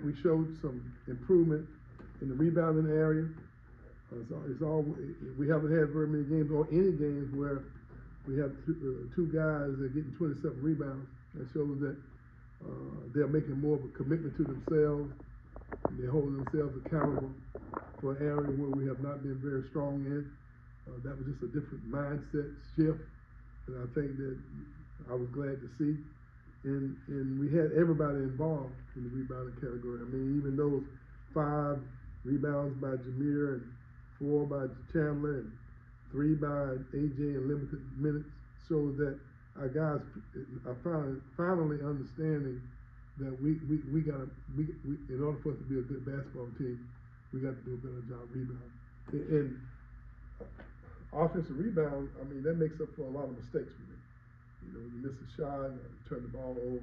we showed some improvement in the rebounding area. We haven't had very many games or any games where we have two guys that are getting 27 rebounds. That shows that they're making more of a commitment to themselves, and they're holding themselves accountable for an area where we have not been very strong in. That was just a different mindset shift that I think that I was glad to see. And we had everybody involved in the rebounding category. I mean, even those 5 rebounds by Jameer and 4 by Chandler and 3 by AJ in limited minutes shows that our guys are finally understanding that we in order for us to be a good basketball team, we got to do a better job rebounding. And offensive rebound, I mean, that makes up for a lot of mistakes we make. You know, you miss a shot, you turn the ball over,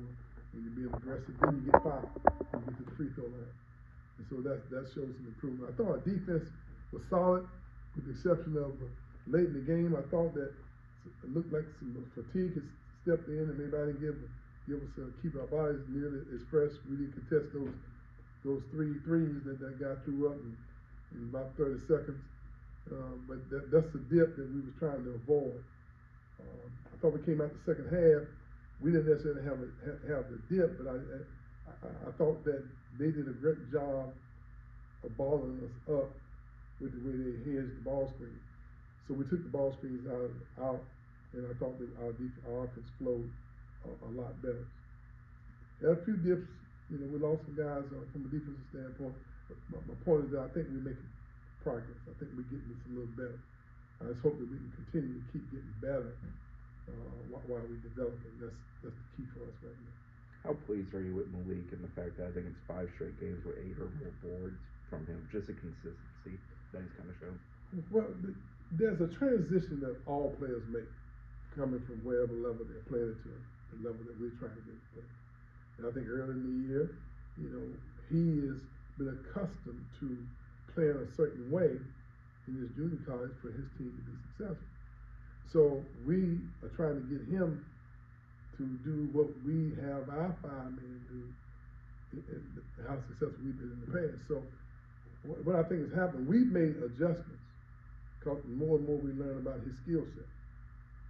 when you're being aggressive, then you get fouled, you get to the free throw line. And so that shows some improvement. I thought our defense was solid, with the exception of late in the game. I thought that it looked like some fatigue had stepped in, and maybe I didn't give us keep our bodies nearly as fresh. We didn't contest those 3 threes that guy threw up in about 30 seconds. But that's the dip that we was trying to avoid. I thought we came out the second half. We didn't necessarily have the dip, but I thought that they did a great job of balling us up with the way they hedged the ball screen. So we took the ball screens out, and I thought that our offense flowed a lot better. There are a few dips. You know, we lost some guys from a defensive standpoint. But my point is that I think we're making progress. I think we're getting this a little better. I just hope that we can continue to keep getting better while we develop it. That's the key for us right now. How pleased are you with Malik and the fact that I think it's 5 straight games with 8 or more boards from him? Just a consistency that he's kind of shown. Well, there's a transition that all players make, coming from wherever level they're playing to the level that we're trying to get to play. And I think early in the year, you know, he has been accustomed to playing a certain way in his junior college for his team to be successful. So we are trying to get him to do what we have our 5 men do, and how successful we've been in the past. So what I think has happened, we've made adjustments, because more and more we learn about his skill set.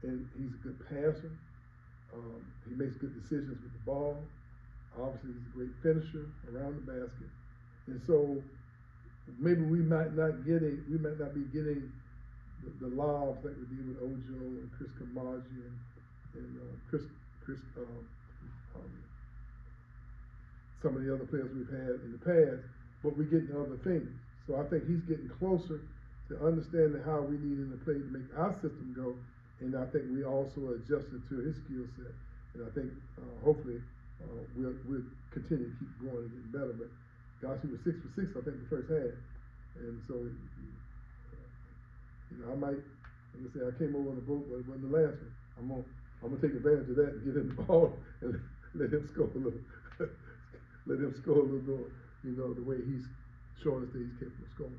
And he's a good passer. He makes good decisions with the ball. Obviously, he's a great finisher around the basket. And so maybe we might not be getting the lobs like we did with Ojo and Chris Kamaji and some of the other players we've had in the past, but we're getting other things. So I think he's getting closer to understanding how we need him to play to make our system go, and I think we also adjusted to his skill set. And I think hopefully we'll continue to keep growing and getting better. But gosh, he was 6 for 6, I think, the first half. And so, you know, I might, like I say, I came over on the boat, but it wasn't the last one. I'm gonna take advantage of that and get in the ball and let him score a little, more. You know, the way he's showing us that he's capable of scoring.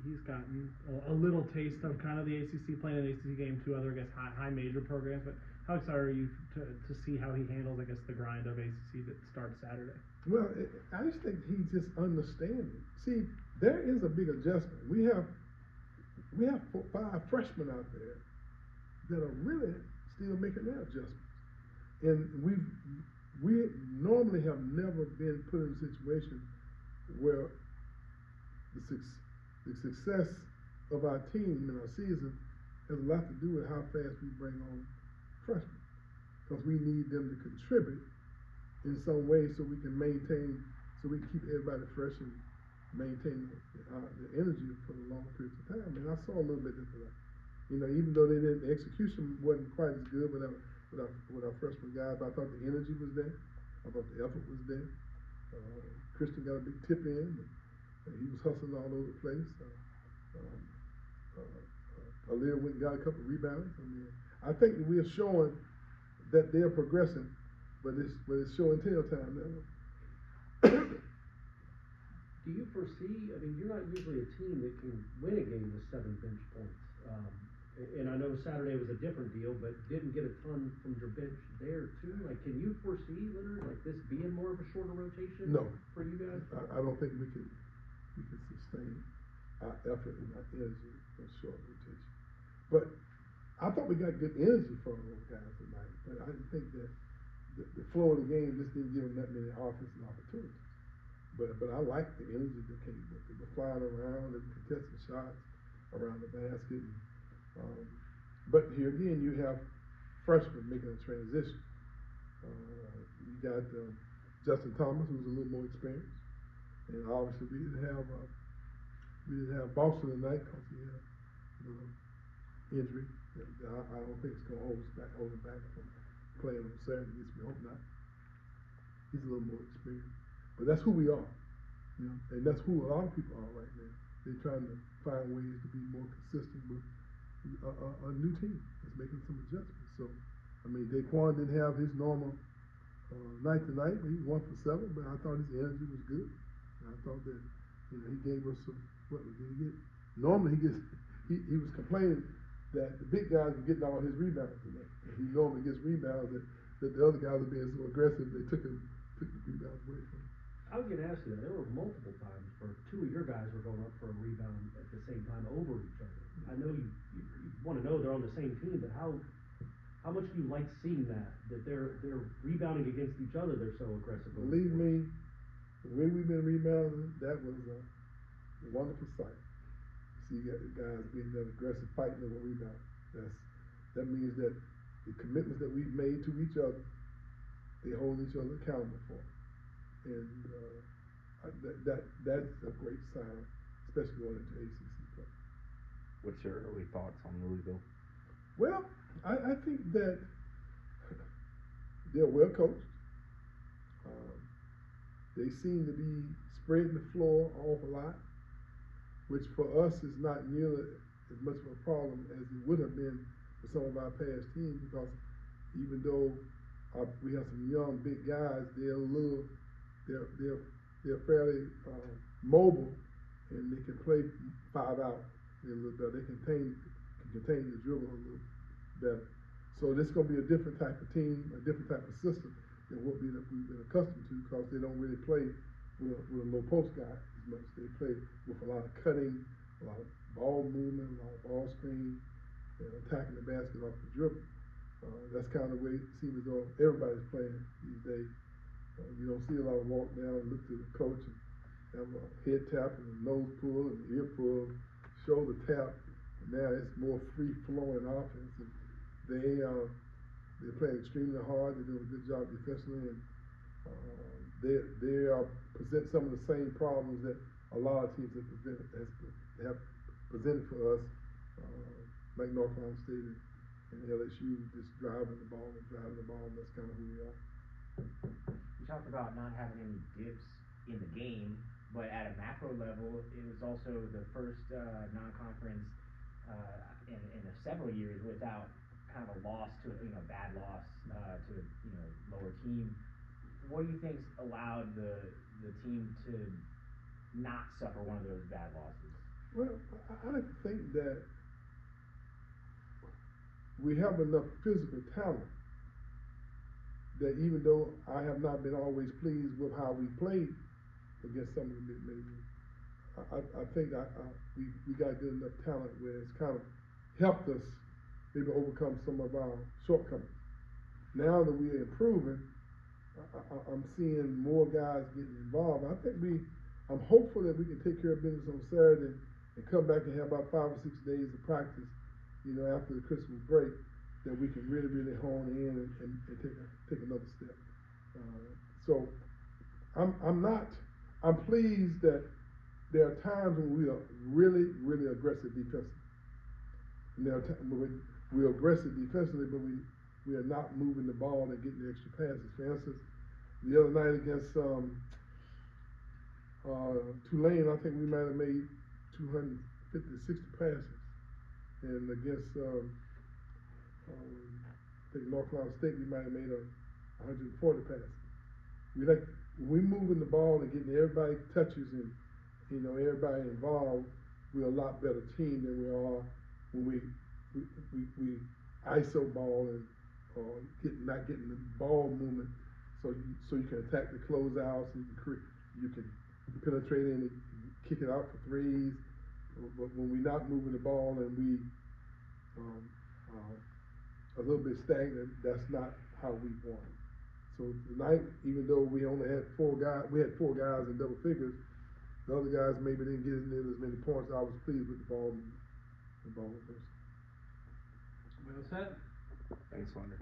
He's gotten a little taste of kind of the ACC, playing an ACC game, 2 other, I guess, high major programs. But how excited are you to see how he handles, I guess, the grind of ACC that starts Saturday? Well, I just think he's just understanding. See, there is a big adjustment. We have 5 freshmen out there that are really still making their adjustments, and we normally have never been put in a situation where the success of our team and our season has a lot to do with how fast we bring on freshmen, because we need them to contribute in some way so we can keep everybody fresh and maintain the energy for the long periods of time. And I saw a little bit of that. You know, even though the execution wasn't quite as good with our freshman guys, but I thought the energy was there. I thought the effort was there. Christian got a big tip in, and he was hustling all over the place. Aaliyah went and got a couple of rebounds. I mean, I think that we are showing that they're progressing, but it's show and tell time now. Do you foresee, I mean, you're not usually a team that can win a game with 7 bench points. And I know Saturday was a different deal, but didn't get a ton from your bench there too. Like, can you foresee, Leonard, like this being more of a shorter rotation? No. For you guys? I don't think we can sustain our effort and our energy in short rotation. But I thought we got good energy from those guys tonight, but I didn't think that the flow of the game just didn't give them that many offensive opportunities. But I liked the energy that came with it. They were flying around and contesting shots around the basket. But here again, you have freshmen making a transition. You got Justin Thomas, who's a little more experienced, and obviously we didn't have Boston tonight because he had injury. I don't think it's going to hold him back from playing on Saturday. At least we hope not. He's a little more experienced, but that's who we are, and that's who a lot of people are right now. They're trying to find ways to be more consistent with a new team that's making some adjustments. So, I mean, Daquan didn't have his normal night tonight, but he was 1 for 7. But I thought his energy was good. And I thought that he gave us some. What did he get? Normally he was complaining that the big guys were getting all his rebounds tonight. And he normally gets rebounds that the other guys are being so aggressive they took the rebounds away from him. I was gonna ask you that. There were multiple times where two of your guys were going up for a rebound at the same time over each other. I know you want to know they're on the same team, but how much do you like seeing that they're rebounding against each other? They're so aggressive. Believe me, the way we've been rebounding, that was a wonderful sight. See guys being that aggressive, fighting over rebound. That means that the commitments that we've made to each other, they hold each other accountable for. And that's a great sign, especially going into ACC play. What's your early thoughts on Louisville? Well, I think that they're well coached. They seem to be spreading the floor an awful lot, which for us is not nearly as much of a problem as it would have been for some of our past teams, because even though we have some young big guys, they're fairly mobile, and they can play 5 out a little better. They can contain the dribble a little better. So this is going to be a different type of team, a different type of system than what we've been accustomed to, because they don't really play with a low post guy as much. They play with a lot of cutting, a lot of ball movement, a lot of ball screen, attacking the basket off the dribble. That's kind of the way it seems as though everybody's playing these days. You don't see a lot of walk down and look to the coach and have a head tap and a nose pull and ear pull, shoulder tap. And now it's more free flowing offense. And they're playing extremely hard. They're doing a good job defensively, and they present some of the same problems that a lot of teams have presented for us, like North Carolina State and LSU, just driving the ball. That's kind of who we are. You talked about not having any dips in the game, but at a macro level, it was also the first non-conference in several years without kind of a loss to bad loss to lower team. What do you think's allowed the team to not suffer one of those bad losses? Well, I think that we have enough physical talent that even though I have not been always pleased with how we played against some of the mid-majors, I think we got good enough talent where it's kind of helped us maybe overcome some of our shortcomings. Now that we are improving, I'm seeing more guys getting involved. I'm hopeful that we can take care of business on Saturday and come back and have about 5 or 6 days of practice, after the Christmas break, that we can really, really hone in and take another step. So I'm pleased that there are times when we are really, really aggressive defensively. And there are times when we're aggressive defensively, but we are not moving the ball and getting the extra passes. For instance, the other night against Tulane, I think we might have made 250 to 60 passes. And against I think North Carolina State, we might have made 140 passes. When we moving the ball and getting everybody touches and everybody involved, we're a lot better team than we are when we we ISO ball and, not getting the ball movement, so you can attack the closeouts, and you can penetrate in and kick it out for threes, but when we're not moving the ball and we, a little bit stagnant, that's not how we won. So tonight, even though we only had four guys in double figures, the other guys maybe didn't get in there as many points. I was pleased with the ball movement. Well said. Thanks, Leonard.